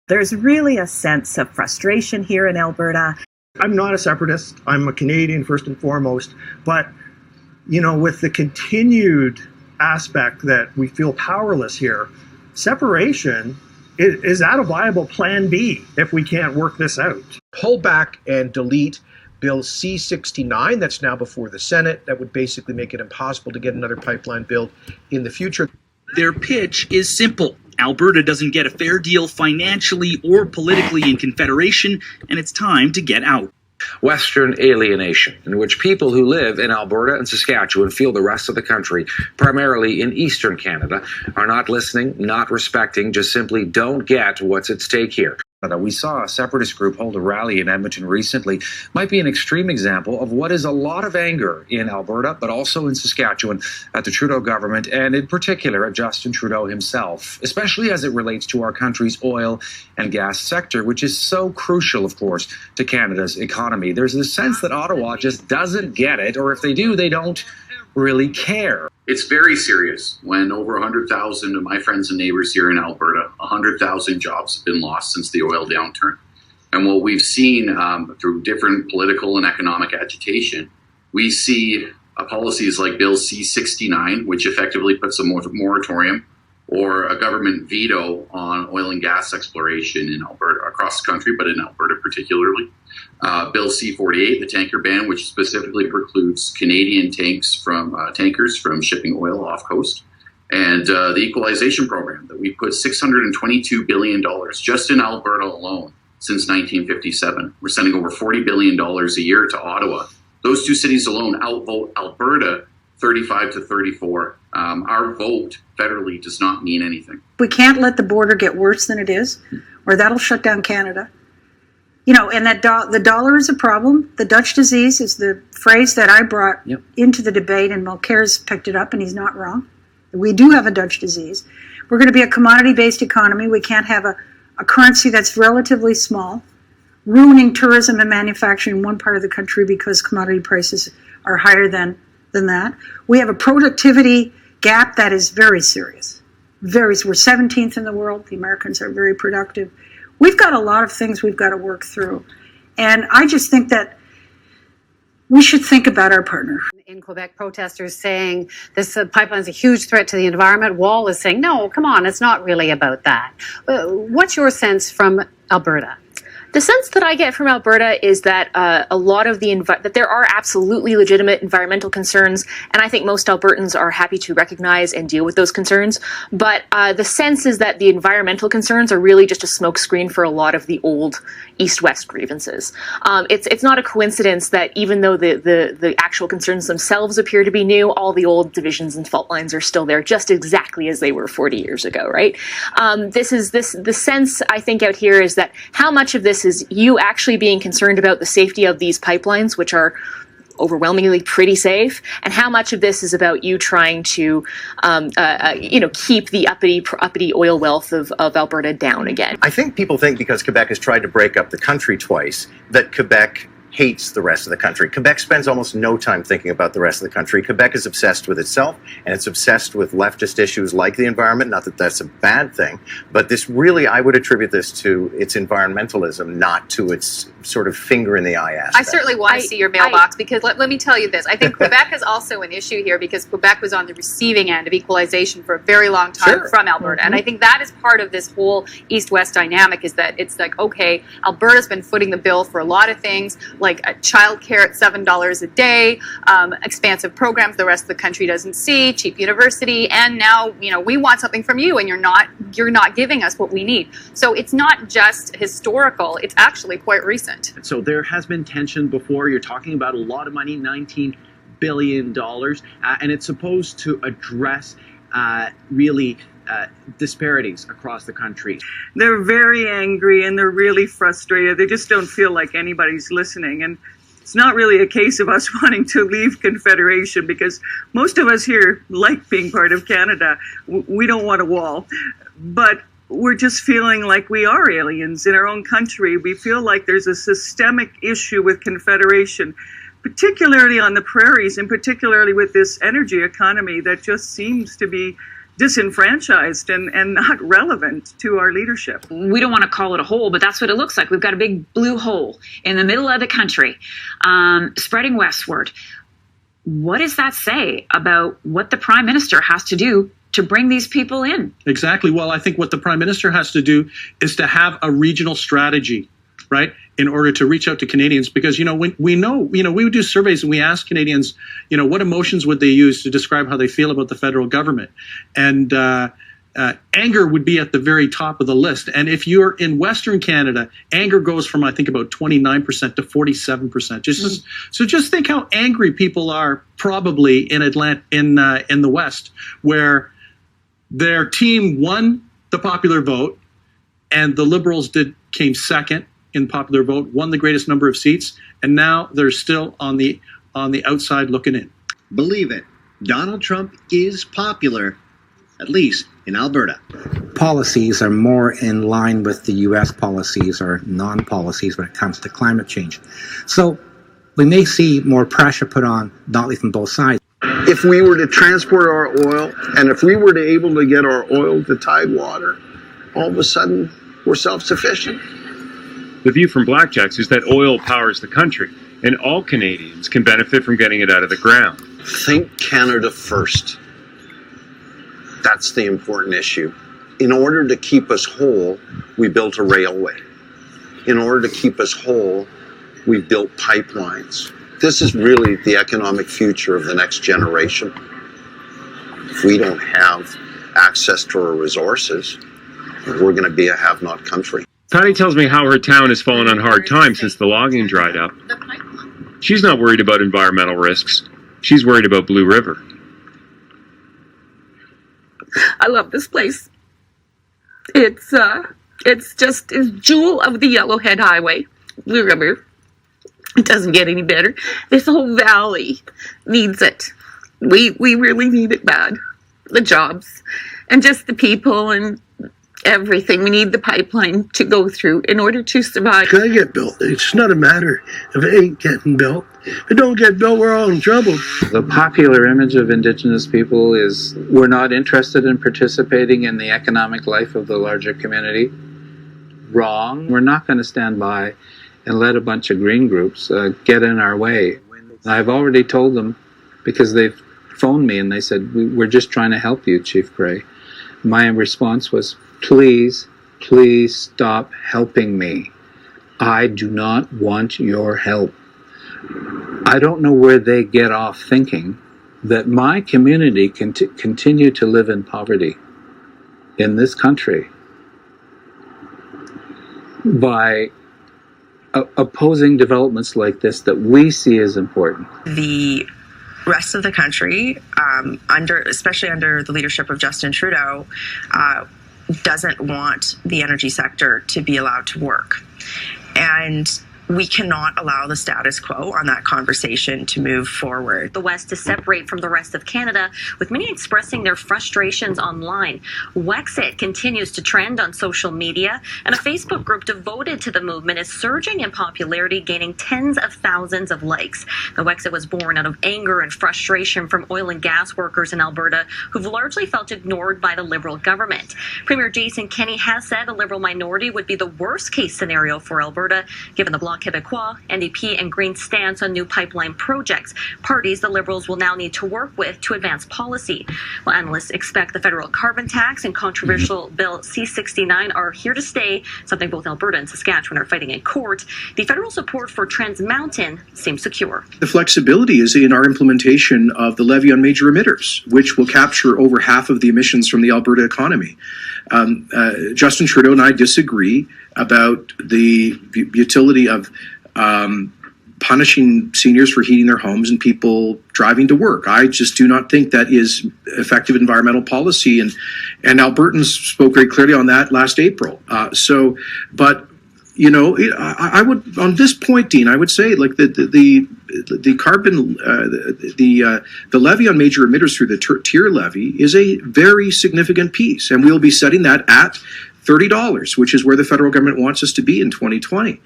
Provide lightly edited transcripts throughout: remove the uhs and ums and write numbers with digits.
There's really a sense of frustration here in Alberta. I'm not a separatist. I'm a Canadian first and foremost. But, with the continued aspect that we feel powerless here, separation, is that a viable plan B if we can't work this out? Pull back and delete Bill C-69 that's now before the Senate. That would basically make it impossible to get another pipeline built in the future. Their pitch is simple. Alberta doesn't get a fair deal financially or politically in Confederation, and it's time to get out. Western alienation, in which people who live in Alberta and Saskatchewan feel the rest of the country, primarily in Eastern Canada, are not listening, not respecting, just simply don't get what's at stake here. We saw a separatist group hold a rally in Edmonton recently. Might be an extreme example of what is a lot of anger in Alberta, but also in Saskatchewan at the Trudeau government, and in particular at Justin Trudeau himself, especially as it relates to our country's oil and gas sector, which is so crucial, of course, to Canada's economy. There's a sense that Ottawa just doesn't get it, or if they do, they don't really care. It's very serious when over 100,000 of my friends and neighbors here in Alberta, 100,000 jobs have been lost since the oil downturn. And what we've seen through different political and economic agitation, we see policies like Bill C-69, which effectively puts a moratorium or a government veto on oil and gas exploration in Alberta, across the country, but in Alberta particularly. Bill C-48, the tanker ban, which specifically precludes Canadian tankers from shipping oil off coast. And the equalization program that we put $622 billion just in Alberta alone since 1957. We're sending over $40 billion a year to Ottawa. Those two cities alone outvote Alberta 35-34. Our vote federally does not mean anything. We can't let the border get worse than it is, or that'll shut down Canada. And that the dollar is a problem. The Dutch disease is the phrase that I brought into the debate, and Mulcair's picked it up, and he's not wrong. We do have a Dutch disease. We're going to be a commodity-based economy. We can't have a currency that's relatively small, ruining tourism and manufacturing in one part of the country because commodity prices are higher than that. We have a productivity gap that is very serious. We're 17th in the world. The Americans are very productive. We've got a lot of things we've got to work through. And I just think that we should think about our partner. In Quebec, protesters saying this pipeline is a huge threat to the environment. Wall is saying, no, come on, it's not really about that. What's your sense from Alberta? The sense that I get from Alberta is that a lot of that there are absolutely legitimate environmental concerns, and I think most Albertans are happy to recognize and deal with those concerns. But the sense is that the environmental concerns are really just a smokescreen for a lot of the old East-West grievances. It's not a coincidence that even though the actual concerns themselves appear to be new, all the old divisions and fault lines are still there, just exactly as they were 40 years ago, right? The sense I think out here is that how much of this is you actually being concerned about the safety of these pipelines, which are overwhelmingly pretty safe, and how much of this is about you trying to, keep the uppity oil wealth of Alberta down again. I think people think because Quebec has tried to break up the country twice, that Quebec hates the rest of the country. Quebec spends almost no time thinking about the rest of the country. Quebec is obsessed with itself, and it's obsessed with leftist issues like the environment. Not that that's a bad thing, but this really, I would attribute this to its environmentalism, not to its sort of finger in the eye aspect. I certainly want to see your mailbox, because let me tell you this. I think Quebec is also an issue here because Quebec was on the receiving end of equalization for a very long time from Alberta. And I think that is part of this whole East-West dynamic, is that it's like, okay, Alberta's been footing the bill for a lot of things, like child care at $7 a day, expansive programs the rest of the country doesn't see, cheap university, and now, we want something from you, and you're not giving us what we need. So it's not just historical, it's actually quite recent. So there has been tension before. You're talking about a lot of money, $19 billion, and it's supposed to address disparities across the country. They're very angry and they're really frustrated. They just don't feel like anybody's listening. And it's not really a case of us wanting to leave Confederation, because most of us here like being part of Canada. We don't want a wall. But we're just feeling like we are aliens in our own country. We feel like there's a systemic issue with Confederation, particularly on the prairies, and particularly with this energy economy that just seems to be disenfranchised and not relevant to our leadership. We don't want to call it a hole, but that's what it looks like. We've got a big blue hole in the middle of the country, spreading westward. What does that say about what the Prime Minister has to do to bring these people in? Exactly. Well, I think what the Prime Minister has to do is to have a regional strategy, right, in order to reach out to Canadians. Because, we would do surveys and we ask Canadians, what emotions would they use to describe how they feel about the federal government? And anger would be at the very top of the list. And if you're in Western Canada, anger goes from, I think, about 29% to 47%. So just think how angry people are probably in in the West, where their team won the popular vote and the Liberals came second in popular vote, won the greatest number of seats, and now they're still on the outside looking in. Believe it, Donald Trump is popular, at least in Alberta. Policies are more in line with the U.S. policies or non-policies when it comes to climate change. So we may see more pressure put on, not only from both sides. If we were to transport our oil, and if we were to able to get our oil to Tidewater, all of a sudden we're self-sufficient. The view from Blackjacks is that oil powers the country, and all Canadians can benefit from getting it out of the ground. Think Canada first. That's the important issue. In order to keep us whole, we built a railway. In order to keep us whole, we built pipelines. This is really the economic future of the next generation. If we don't have access to our resources, we're going to be a have-not country. Patty tells me how her town has fallen on hard times since the logging dried up. She's not worried about environmental risks. She's worried about Blue River. I love this place. It's just a jewel of the Yellowhead Highway, Blue River. It doesn't get any better. This whole valley needs it. We really need it bad. The jobs and just the people and everything. We need the pipeline to go through in order to survive. It's gotta get built. It's not a matter of it ain't getting built. If it don't get built, we're all in trouble. The popular image of Indigenous people is we're not interested in participating in the economic life of the larger community. Wrong. We're not going to stand by and let a bunch of green groups get in our way. I've already told them, because they've phoned me and they said, we're just trying to help you, Chief Gray. My response was, please stop helping me. I do not want your help. I don't know where they get off thinking that my community can continue to live in poverty in this country by opposing developments like this that we see as important. The rest of the country, especially under the leadership of Justin Trudeau, doesn't want the energy sector to be allowed to work. And we cannot allow the status quo on that conversation to move forward. The West to separate from the rest of Canada, with many expressing their frustrations online. Wexit continues to trend on social media, and a Facebook group devoted to the movement is surging in popularity, gaining tens of thousands of likes. The Wexit was born out of anger and frustration from oil and gas workers in Alberta who've largely felt ignored by the Liberal government. Premier Jason Kenney has said a Liberal minority would be the worst case scenario for Alberta, given the Bloc Québécois, NDP, and Green stance on new pipeline projects, parties the Liberals will now need to work with to advance policy. Well, analysts expect the federal carbon tax and controversial Bill C-69 are here to stay, something both Alberta and Saskatchewan are fighting in court. The federal support for Trans Mountain seems secure. The flexibility is in our implementation of the levy on major emitters, which will capture over half of the emissions from the Alberta economy. Justin Trudeau and I disagree about the utility of punishing seniors for heating their homes and people driving to work. I just do not think that is effective environmental policy, and Albertans spoke very clearly on that last April. But you know, I would, on this point, Dean, I would say like the carbon, the levy on major emitters through the tier levy is a very significant piece, and we'll be setting that at $30, which is where the federal government wants us to be in 2020.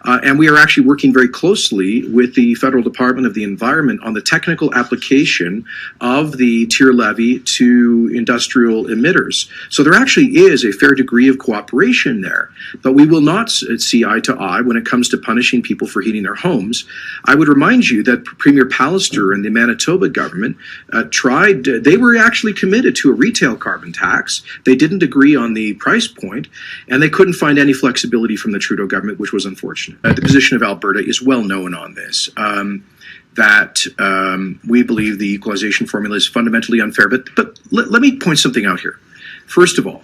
And we are actually working very closely with the Federal Department of the Environment on the technical application of the tier levy to industrial emitters. So there actually is a fair degree of cooperation there. But we will not see eye to eye when it comes to punishing people for heating their homes. I would remind you that Premier Pallister and the Manitoba government they were actually committed to a retail carbon tax. They didn't agree on the price point, and they couldn't find any flexibility from the Trudeau government, which was unfortunate. The position of Alberta is well known on this, that we believe the equalization formula is fundamentally unfair. But let me point something out here. First of all,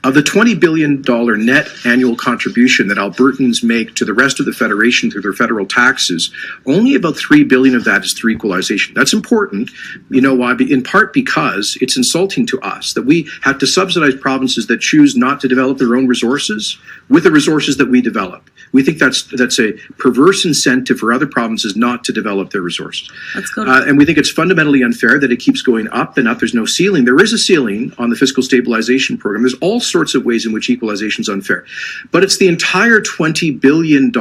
of the $20 billion net annual contribution that Albertans make to the rest of the Federation through their federal taxes, only about $3 billion of that is through equalization. That's important. You know why? In part because it's insulting to us that we have to subsidize provinces that choose not to develop their own resources with the resources that we develop. We think that's a perverse incentive for other provinces not to develop their resources. And we think it's fundamentally unfair that it keeps going up and up. There's no ceiling. There is a ceiling on the fiscal stabilization program. There's all sorts of ways in which equalization is unfair. But it's the entire $20 billion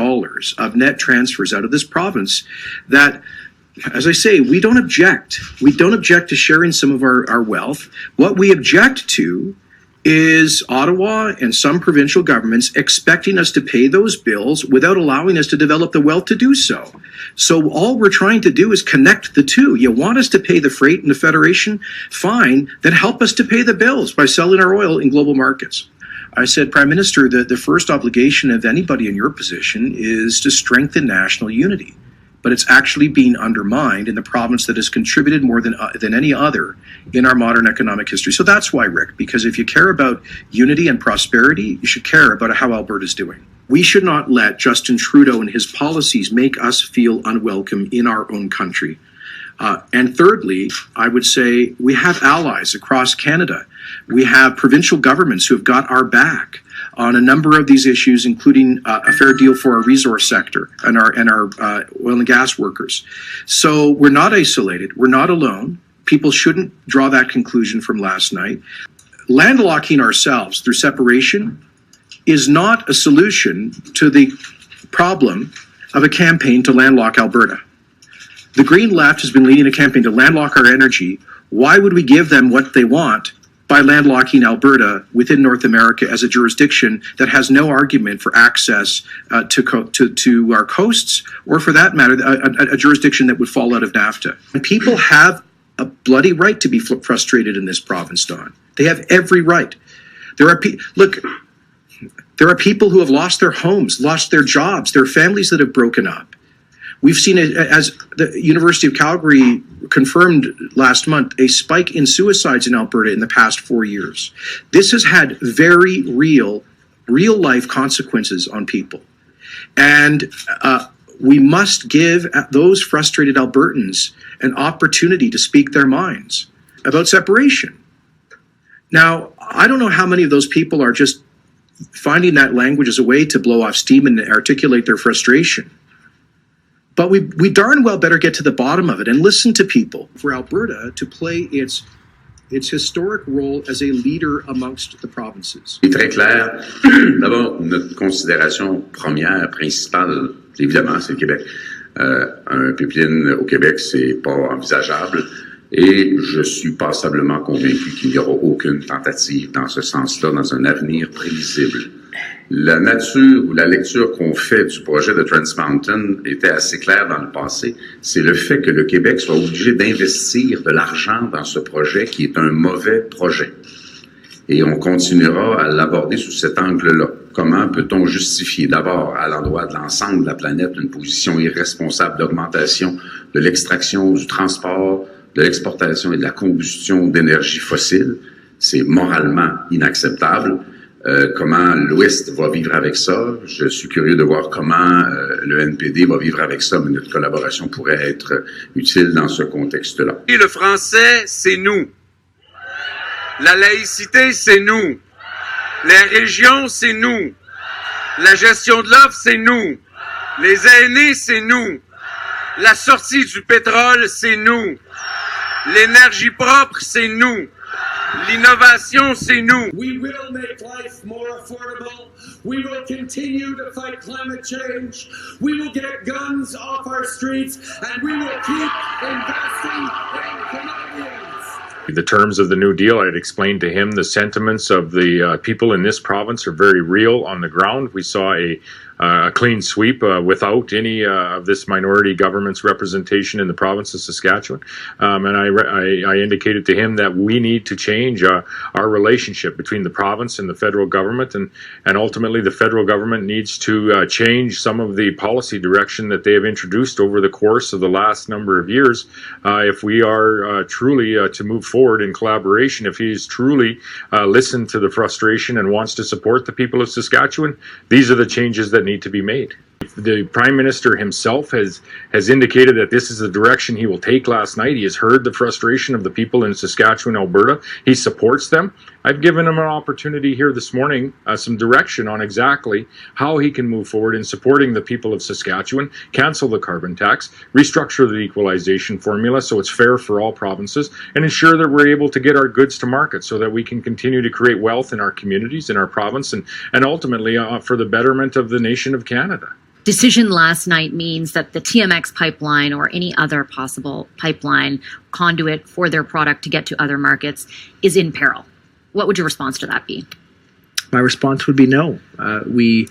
of net transfers out of this province that, as I say, we don't object. We don't object to sharing some of our wealth. What we object to is Ottawa and some provincial governments expecting us to pay those bills without allowing us to develop the wealth to do so. So all we're trying to do is connect the two. You want us to pay the freight in the Federation? Fine, then help us to pay the bills by selling our oil in global markets. I said, Prime Minister, the first obligation of anybody in your position is to strengthen national unity. But it's actually being undermined in the province that has contributed more than any other in our modern economic history. So that's why, Rick, because if you care about unity and prosperity, you should care about how Alberta's doing. We should not let Justin Trudeau and his policies make us feel unwelcome in our own country. And thirdly, I would say we have allies across Canada. We have provincial governments who have got our back on a number of these issues, including a fair deal for our resource sector and our oil and gas workers. So we're not isolated. We're not alone. People shouldn't draw that conclusion from last night. Landlocking ourselves through separation is not a solution to the problem of a campaign to landlock Alberta. The Green Left has been leading a campaign to landlock our energy. Why would we give them what they want by landlocking Alberta within North America as a jurisdiction that has no argument for access to our coasts, or for that matter, a jurisdiction that would fall out of NAFTA? And people have a bloody right to be frustrated in this province, Don. They have every right. There are people who have lost their homes, lost their jobs, their families that have broken up. We've seen, as the University of Calgary confirmed last month, a spike in suicides in Alberta in the past 4 years. This has had very real life consequences on people. And we must give those frustrated Albertans an opportunity to speak their minds about separation. Now, I don't know how many of those people are just finding that language as a way to blow off steam and articulate their frustration. But we darn well better get to the bottom of it and listen to people. For Alberta to play its historic role as a leader amongst the provinces. C'est très clair. D'abord, notre considération première, principale, évidemment, c'est le Québec. Un pipeline au Québec, c'est pas envisageable. Et je suis passablement convaincu qu'il n'y aura aucune tentative dans ce sens-là dans un avenir prévisible. La nature ou la lecture qu'on fait du projet de Trans Mountain était assez claire dans le passé. C'est le fait que le Québec soit obligé d'investir de l'argent dans ce projet qui est un mauvais projet. Et on continuera à l'aborder sous cet angle-là. Comment peut-on justifier d'abord à l'endroit de l'ensemble de la planète une position irresponsable d'augmentation de l'extraction, du transport, de l'exportation et de la combustion d'énergie fossile? C'est moralement inacceptable. Comment l'Ouest va vivre avec ça? Je suis curieux de voir comment le NPD va vivre avec ça, mais notre collaboration pourrait être utile dans ce contexte-là. Et le français, c'est nous. La laïcité, c'est nous. Les régions, c'est nous. La gestion de l'offre, c'est nous. Les aînés, c'est nous. La sortie du pétrole, c'est nous. L'énergie propre, c'est nous. L'innovation, c'est nous. We will make life more affordable. We will continue to fight climate change. We will get guns off our streets, and we will keep investing in Canadians. The terms of the New Deal, I had explained to him the sentiments of the people in this province are very real on the ground. We saw a clean sweep without any of this minority government's representation in the province of Saskatchewan. And I indicated to him that we need to change our relationship between the province and the federal government, and ultimately the federal government needs to change some of the policy direction that they have introduced over the course of the last number of years if we are truly to move forward in collaboration. If he is truly listened to the frustration and wants to support the people of Saskatchewan, these are the changes that need to be made. The Prime Minister himself has indicated that this is the direction he will take last night. He has heard the frustration of the people in Saskatchewan, Alberta. He supports them. I've given him an opportunity here this morning, some direction on exactly how he can move forward in supporting the people of Saskatchewan, cancel the carbon tax, restructure the equalization formula so it's fair for all provinces, and ensure that we're able to get our goods to market so that we can continue to create wealth in our communities, in our province, and ultimately for the betterment of the nation of Canada. Decision last night means that the TMX pipeline or any other possible pipeline conduit for their product to get to other markets is in peril. What would your response to that be? My response would be no. We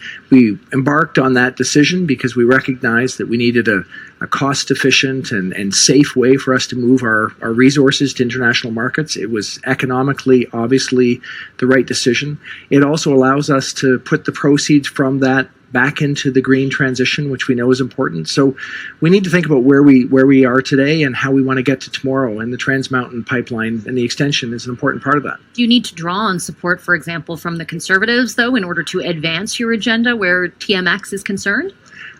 embarked on that decision because we recognized that we needed a cost-efficient and safe way for us to move our resources to international markets. It was economically, obviously, the right decision. It also allows us to put the proceeds from that back into the green transition, which we know is important. So we need to think about where we are today and how we want to get to tomorrow. And the Trans Mountain Pipeline and the extension is an important part of that. Do you need to draw on support, for example, from the Conservatives, though, in order to advance your agenda where TMX is concerned?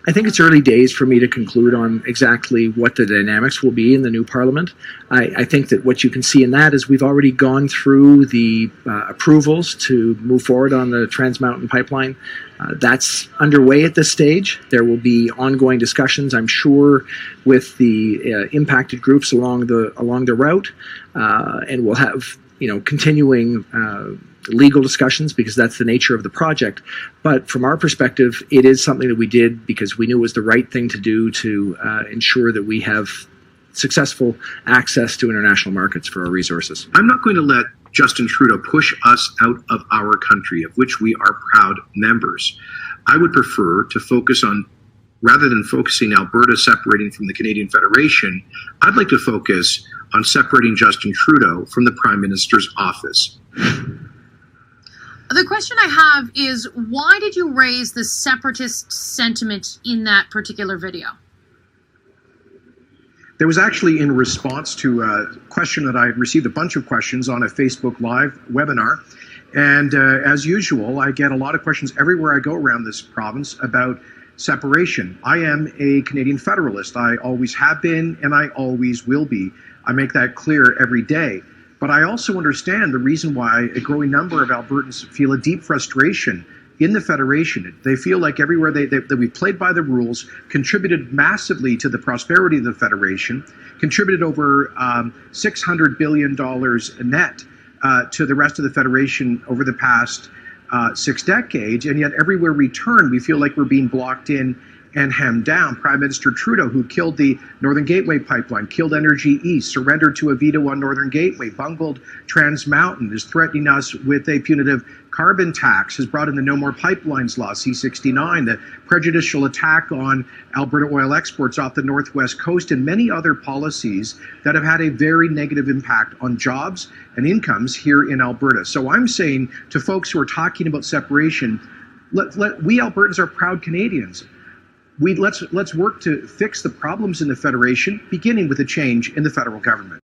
I think it's early days for me to conclude on exactly what the dynamics will be in the new Parliament. I think that what you can see in that is we've already gone through the approvals to move forward on the Trans Mountain Pipeline. That's underway at this stage. There will be ongoing discussions, I'm sure, with the impacted groups along the route, and we'll have continuing legal discussions because that's the nature of the project. But from our perspective, it is something that we did because we knew it was the right thing to do to ensure that we have successful access to international markets for our resources. I'm not going to let Justin Trudeau push us out of our country, of which we are proud members. I would prefer to focus on, rather than focusing Alberta separating from the Canadian Federation, I'd like to focus on separating Justin Trudeau from the Prime Minister's office. The question I have is, why did you raise the separatist sentiment in that particular video? There was actually in response to a question that I had received a bunch of questions on a Facebook Live webinar. And as usual, I get a lot of questions everywhere I go around this province about separation. I am a Canadian Federalist. I always have been, and I always will be. I make that clear every day. But I also understand the reason why a growing number of Albertans feel a deep frustration in the Federation. They feel like everywhere that we've played by the rules, contributed massively to the prosperity of the Federation, contributed over $600 billion net to the rest of the Federation over the past 6 decades, and yet everywhere we turn, we feel like we're being blocked in and hemmed down. Prime Minister Trudeau, who killed the Northern Gateway pipeline, killed Energy East, surrendered to a veto on Northern Gateway, bungled Trans Mountain, is threatening us with a punitive carbon tax, has brought in the No More Pipelines law, C-69, the prejudicial attack on Alberta oil exports off the Northwest Coast, and many other policies that have had a very negative impact on jobs and incomes here in Alberta. So I'm saying to folks who are talking about separation, we Albertans are proud Canadians. Let's work to fix the problems in the Federation, beginning with a change in the federal government.